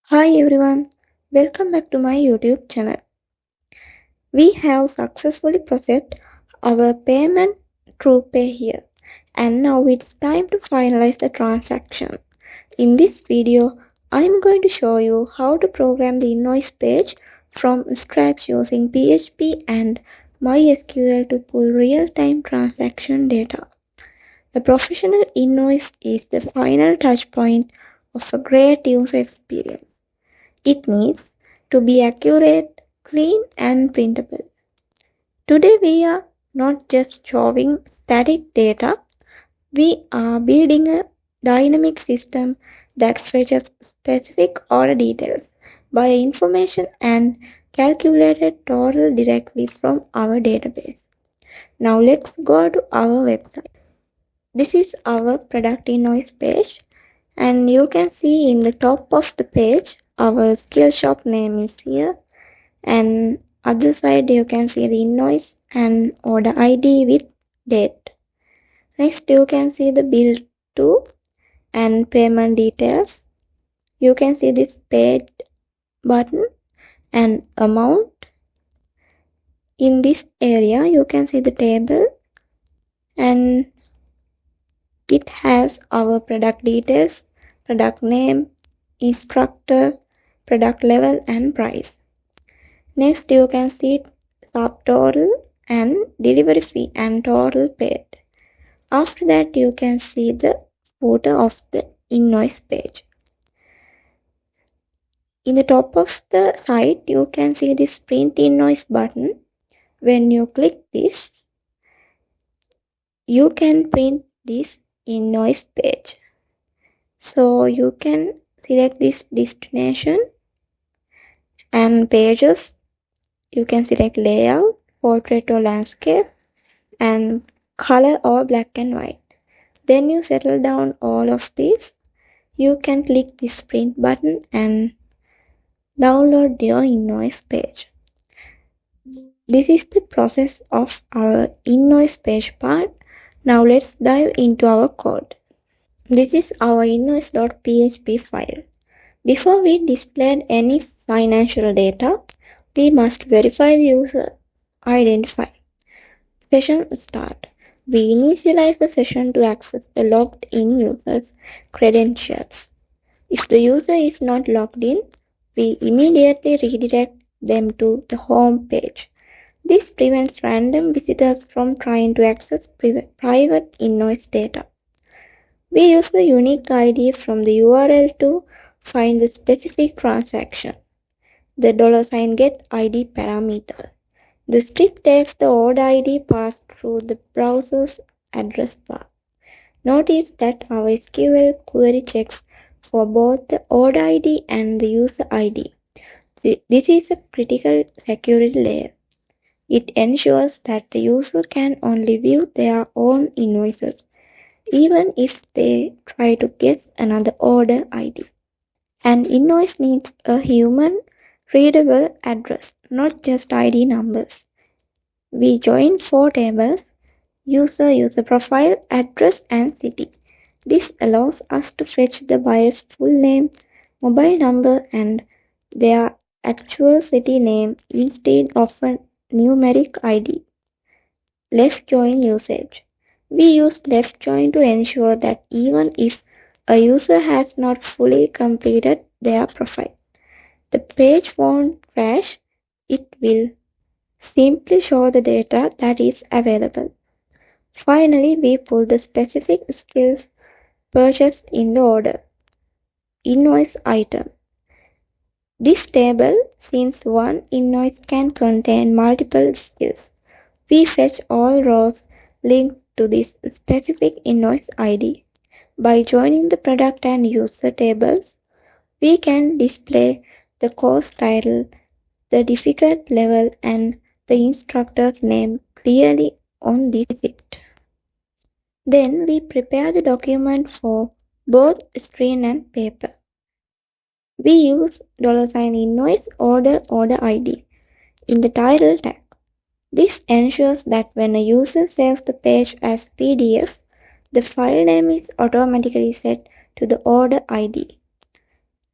Hi everyone, welcome back to my YouTube channel. We have successfully processed our payment through Pay Here, and now it's time to finalize the transaction. In this video, I'm going to show you how to program the invoice page from scratch using PHP and MySQL to pull real-time transaction data. The professional invoice is the final touch point of a great user experience. It needs to be accurate, clean, and printable. Today we are not just showing static data, we are building a dynamic system that fetches specific order details, buyer information, and calculated total directly from our database. Now let's go to our website. This is our product invoice page, and you can see in the top of the page our skill shop name is here, and other side you can see the invoice and order ID with date. Next you can see the bill to and payment details. You can see this paid button and amount. In this area you can see the table, and it has our product details, product name, instructor, product level, and price. Next you can see subtotal and delivery fee and total paid. After that you can see the footer of the invoice page. In the top of the site you can see this print invoice button. When you click this, you can print this invoice page. So you can select this destination and pages. You can select layout, portrait or landscape, and color or black and white. Then you settle down all of these. You can click this print button and download your invoice page. This is the process of our invoice page part. Now let's dive into our code. This is our invoice.php file. Before we display any financial data, we must verify the user identifier. Session start. We initialize the session to access the logged in user's credentials. If the user is not logged in, we immediately redirect them to the home page. This prevents random visitors from trying to access private invoice data. We use the unique ID from the URL to find the specific transaction, the $get_ID parameter. The strip takes the order ID passed through the browser's address bar. Notice that our SQL query checks for both the order ID and the user ID. This is a critical security layer. It ensures that the user can only view their own invoices, even if they try to guess another order ID. An invoice needs a human readable address, not just ID numbers. We join 4 tables: user, user profile, address, and city. This allows us to fetch the buyer's full name, mobile number, and their actual city name instead of a numeric ID. Left join usage. We use left join to ensure that even if a user has not fully completed their profile, the page won't crash. It will simply show the data that is available. Finally, we pull the specific skills purchased in the order. Invoice item. This table, since one invoice can contain multiple skills, we fetch all rows linked to this specific invoice ID. By joining the product and user tables, we can display the course title, the difficult level, and the instructor's name clearly on this sheet. Then we prepare the document for both screen and paper. We use $invoice order ID in the title tag. This ensures that when a user saves the page as PDF, the file name is automatically set to the order ID.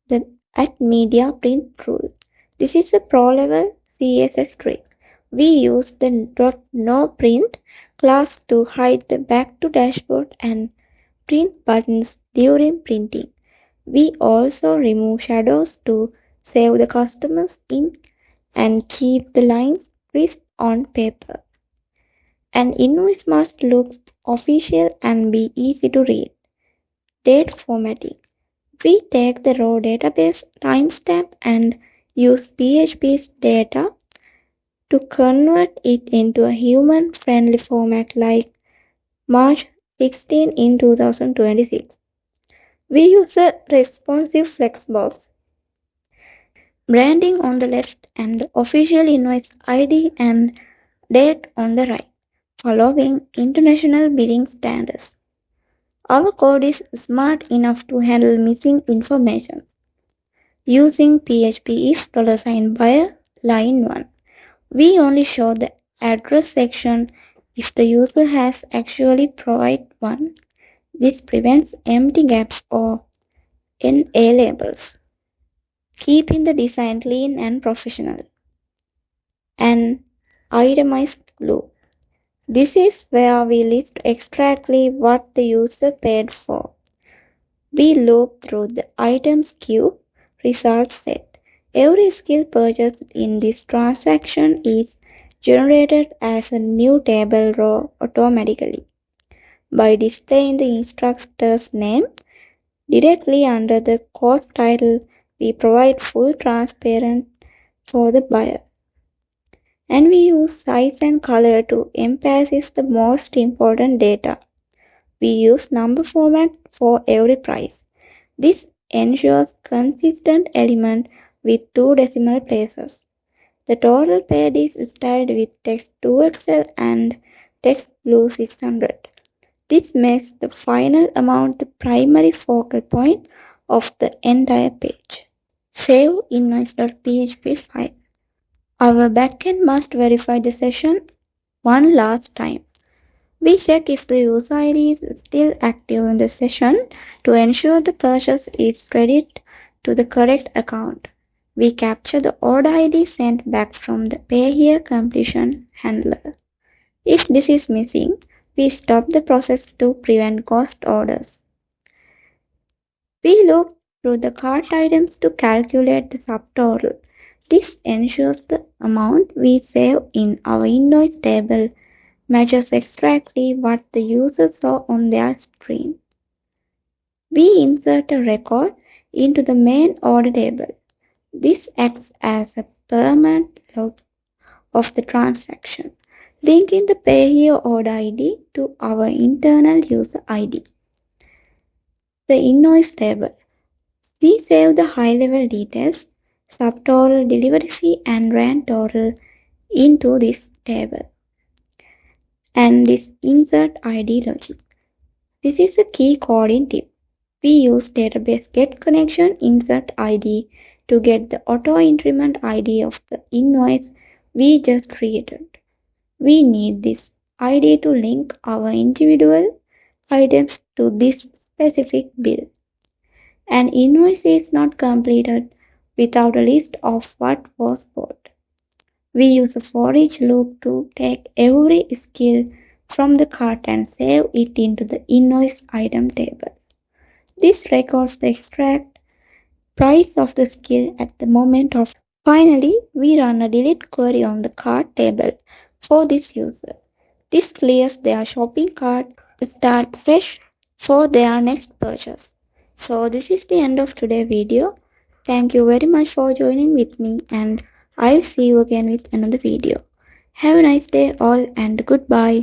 The at media print rule. This is a pro-level CSS trick. We use the .noPrint class to hide the back to dashboard and print buttons during printing. We also remove shadows to save the customer's ink and keep the lines crisp on paper. An invoice must look official and be easy to read. Date formatting. We take the raw database timestamp and use PHP's data to convert it into a human-friendly format like March 16 in 2026. We use a responsive flexbox. Branding on the left and the official invoice ID and date on the right, following international billing standards. Our code is smart enough to handle missing information. Using PHP if $buyer line 1. We only show the address section if the user has actually provided one. This prevents empty gaps or NA labels, keeping the design clean and professional. An itemized loop. This is where we list exactly what the user paid for. We loop through the items queue result set. Every skill purchased in this transaction is generated as a new table row automatically by displaying the instructor's name directly under the course title. We provide full transparency for the buyer. And we use size and color to emphasize the most important data. We use number format for every price. This ensures consistent element with 2 decimal places. The total paid is styled with text 2XL and text blue 600. This makes the final amount the primary focal point of the entire page. Save invoice.php file. Our backend must verify the session one last time. We check if the user ID is still active in the session to ensure the purchase is credited to the correct account. We capture the order ID sent back from the pay here completion handler. If this is missing, we stop the process to prevent ghost orders. We look through the cart items to calculate the subtotal. This ensures the amount we save in our invoice table matches exactly what the user saw on their screen. We insert a record into the main order table. This acts as a permanent log of the transaction, linking the payer order ID to our internal user ID. The invoice table. We save the high-level details, subtotal, delivery fee, and rand total into this table. And this insert ID logic. This is a key coding tip. We use database getConnection insert ID to get the auto increment ID of the invoice we just created. We need this ID to link our individual items to this specific bill. An invoice is not completed without a list of what was bought. We use a for each loop to take every skill from the cart and save it into the invoice item table. This records the exact price of the skill at the moment of. Finally, we run a delete query on the cart table for this user. This clears their shopping cart to start fresh for their next purchase. So this is the end of today's video. Thank you very much for joining with me, and I'll see you again with another video. Have a nice day all, and goodbye.